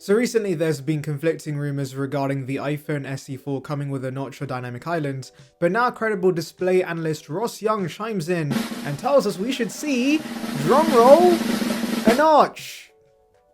So recently there's been conflicting rumours regarding the iPhone SE4 coming with a notch or dynamic island, but now credible display analyst Ross Young chimes in and tells us we should see, drumroll, a notch.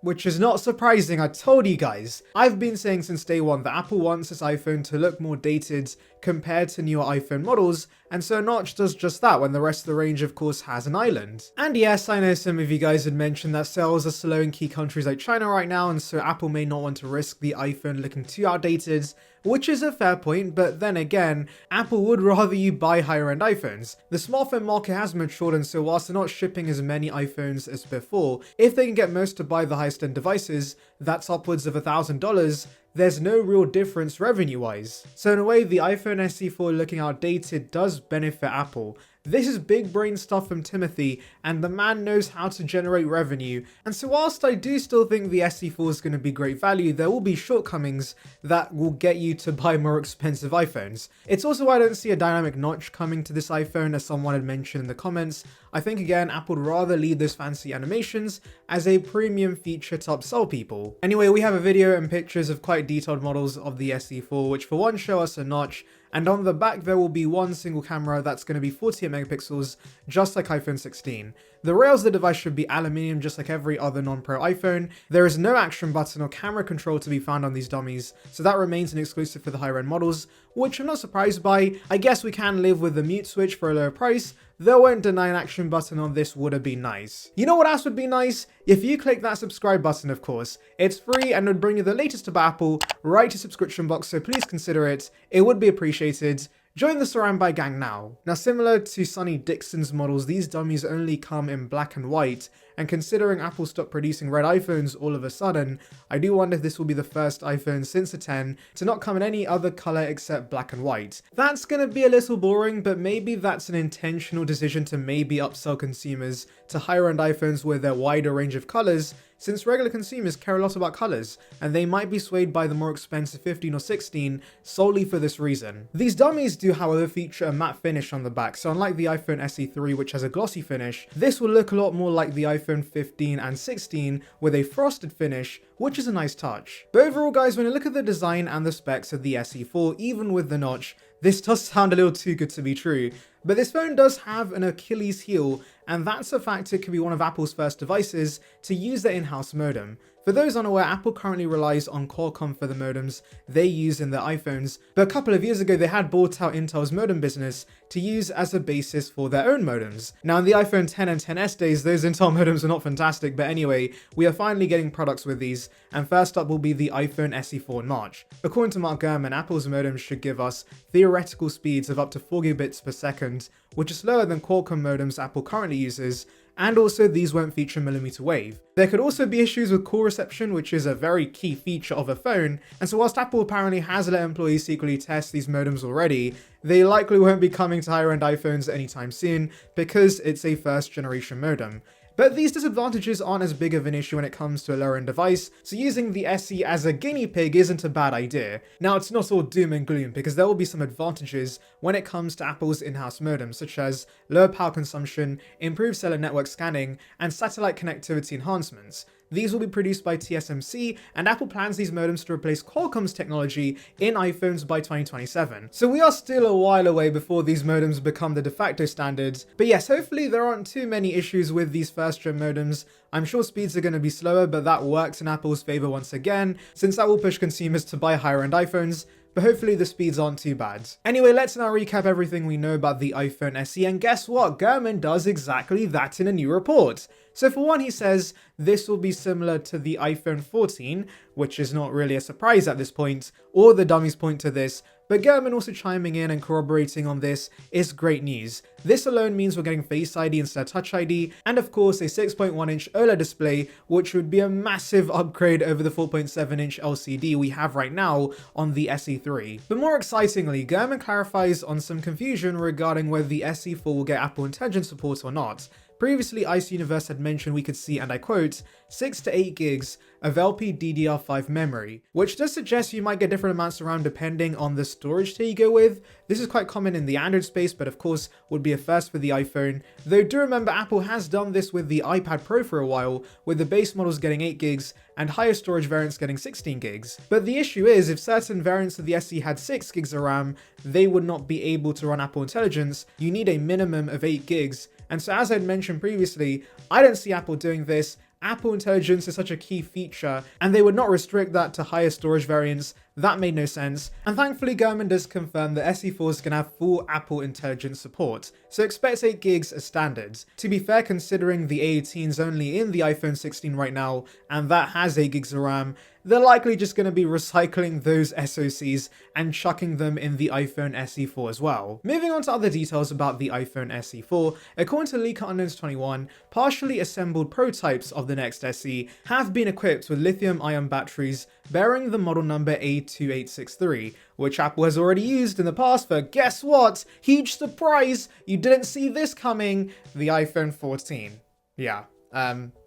Which is not surprising, I told you guys. I've been saying since day one that Apple wants its iPhone to look more dated compared to newer iPhone models, and so a notch does just that when the rest of the range of course has an island. And yes, I know some of you guys had mentioned that sales are slow in key countries like China right now, and so Apple may not want to risk the iPhone looking too outdated, which is a fair point, but then again, Apple would rather you buy higher end iPhones. The smartphone market has matured, and so whilst they're not shipping as many iPhones as before, if they can get most to buy the highest end devices, that's upwards of $1,000, there's no real difference revenue-wise. So in a way, the iPhone SE4 looking outdated does benefit Apple. This is big brain stuff from Timothy, and the man knows how to generate revenue. And so whilst I do still think the SE4 is going to be great value, there will be shortcomings that will get you to buy more expensive iPhones. It's also why I don't see a dynamic notch coming to this iPhone, as someone had mentioned in the comments. I think again, Apple would rather leave those fancy animations as a premium feature to upsell people. Anyway, we have a video and pictures of quite detailed models of the SE4, which for one show us a notch, and on the back there will be one single camera that's going to be 48 megapixels, just like iPhone 16. The rails of the device should be aluminium, just like every other non-Pro iPhone. There is no action button or camera control to be found on these dummies, so that remains an exclusive for the higher end models, which I'm not surprised by. I guess we can live with the mute switch for a lower price, though I won't deny an action button on this would have been nice. You know what else would be nice? If you click that subscribe button, of course. It's free and would bring you the latest about Apple right to subscription box, so please consider it. It would be appreciated. Join the Saranbyte gang now. Now, similar to Sonny Dixon's models, these dummies only come in black and white, and considering Apple stopped producing red iPhones all of a sudden, I do wonder if this will be the first iPhone since the 10 to not come in any other color except black and white. That's gonna be a little boring, but maybe that's an intentional decision to maybe upsell consumers to higher end iPhones with their wider range of colors, since regular consumers care a lot about colors, and they might be swayed by the more expensive 15 or 16 solely for this reason. These dummies do however feature a matte finish on the back, so unlike the iPhone SE3 which has a glossy finish, this will look a lot more like the iPhone 15 and 16 with a frosted finish, which is a nice touch. But overall guys, when you look at the design and the specs of the SE4, even with the notch, this does sound a little too good to be true. But this phone does have an Achilles heel, and that's the fact it could be one of Apple's first devices to use their in-house modem. For those unaware, Apple currently relies on Qualcomm for the modems they use in their iPhones, but a couple of years ago they had bought out Intel's modem business to use as a basis for their own modems. Now in the iPhone 10 and 10s days, those Intel modems are not fantastic, but anyway, we are finally getting products with these, and first up will be the iPhone SE4 in March. According to Mark Gurman, Apple's modems should give us theoretical speeds of up to 4 gigabits per second, which is slower than Qualcomm modems Apple currently uses, and also these won't feature millimeter wave. There could also be issues with call reception, which is a very key feature of a phone, and so whilst Apple apparently has let employees secretly test these modems already, they likely won't be coming to higher end iPhones anytime soon because it's a first generation modem. But these disadvantages aren't as big of an issue when it comes to a lower end device, so using the SE as a guinea pig isn't a bad idea. Now it's not all doom and gloom, because there will be some advantages when it comes to Apple's in-house modems, such as lower power consumption, improved cellular network scanning, and satellite connectivity enhancements. These will be produced by TSMC, and Apple plans these modems to replace Qualcomm's technology in iPhones by 2027. So we are still a while away before these modems become the de facto standards. But yes, hopefully there aren't too many issues with these first gen modems. I'm sure speeds are going to be slower, but that works in Apple's favor once again, since that will push consumers to buy higher end iPhones. But hopefully the speeds aren't too bad. Anyway, let's now recap everything we know about the iPhone SE, and guess what? Gurman does exactly that in a new report. So for one, he says this will be similar to the iPhone 14, which is not really a surprise at this point, or the dummies point to this, but Gurman also chiming in and corroborating on this is great news. This alone means we're getting Face ID instead of Touch ID, and of course a 6.1-inch OLED display, which would be a massive upgrade over the 4.7-inch LCD we have right now on the SE3. But more excitingly, Gurman clarifies on some confusion regarding whether the SE4 will get Apple Intelligence support or not. Previously, Ice Universe had mentioned we could see, and I quote, 6 to 8 gigs of LPDDR5 memory, which does suggest you might get different amounts around depending on the storage tier you go with. This is quite common in the Android space, but of course would be a first for the iPhone. Though do remember Apple has done this with the iPad Pro for a while, with the base models getting 8 gigs and higher storage variants getting 16 gigs. But the issue is, if certain variants of the SE had 6 gigs of RAM, they would not be able to run Apple Intelligence. You need a minimum of 8 gigs. And so as I'd mentioned previously, I don't see Apple doing this. Apple Intelligence is such a key feature, and they would not restrict that to higher storage variants. That made no sense. And thankfully, Gurman does confirm that SE4 is going to have full Apple Intelligence support, so expect 8 gigs as standards. To be fair, considering the A18 is only in the iPhone 16 right now, and that has 8 gigs of RAM, they're likely just going to be recycling those SoCs and chucking them in the iPhone SE4 as well. Moving on to other details about the iPhone SE4, according to Leaker Unknowns 21, partially assembled prototypes of the next SE have been equipped with lithium-ion batteries bearing the model number A2863, which Apple has already used in the past for, guess what? Huge surprise! You didn't see this coming! The iPhone 14. Yeah,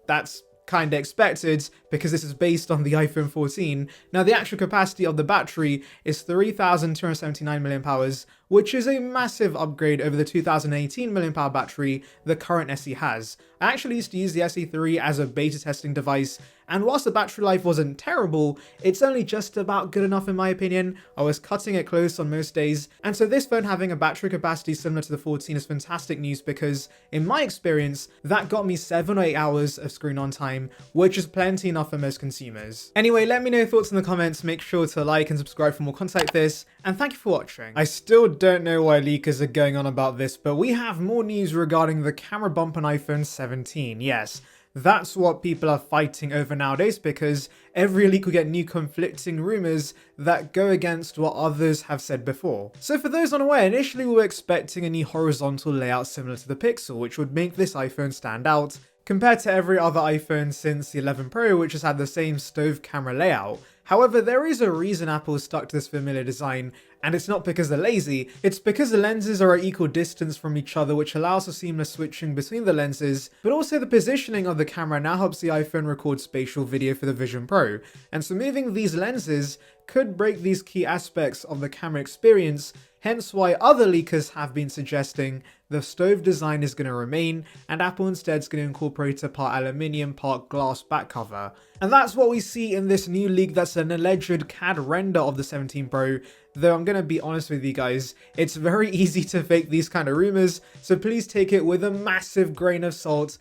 that's kinda expected because this is based on the iPhone 14. Now the actual capacity of the battery is 3,279 mAh, which is a massive upgrade over the 2018 mAh battery the current SE has. I actually used to use the SE3 as a beta testing device, and whilst the battery life wasn't terrible, it's only just about good enough in my opinion. I was cutting it close on most days, and so this phone having a battery capacity similar to the 14 is fantastic news because, in my experience, that got me 7 or 8 hours of screen on time, which is plenty enough for most consumers. Anyway, let me know your thoughts in the comments, make sure to like and subscribe for more content like this, and thank you for watching. I still don't know why leakers are going on about this, but we have more news regarding the camera bump on iPhone 17, yes. That's what people are fighting over nowadays because every leak will get new conflicting rumours that go against what others have said before. So for those unaware, initially we were expecting a new horizontal layout similar to the Pixel, which would make this iPhone stand out compared to every other iPhone since the 11 Pro, which has had the same stove camera layout. However, there is a reason Apple stuck to this familiar design, and it's not because they're lazy, it's because the lenses are at equal distance from each other, which allows for seamless switching between the lenses, but also the positioning of the camera now helps the iPhone record spatial video for the Vision Pro, and so moving these lenses could break these key aspects of the camera experience, hence why other leakers have been suggesting the stove design is going to remain, and Apple instead is going to incorporate a part aluminium, part glass back cover. And that's what we see in this new leak that's an alleged CAD render of the 17 Pro, though I'm going to be honest with you guys, it's very easy to fake these kind of rumors, so please take it with a massive grain of salt.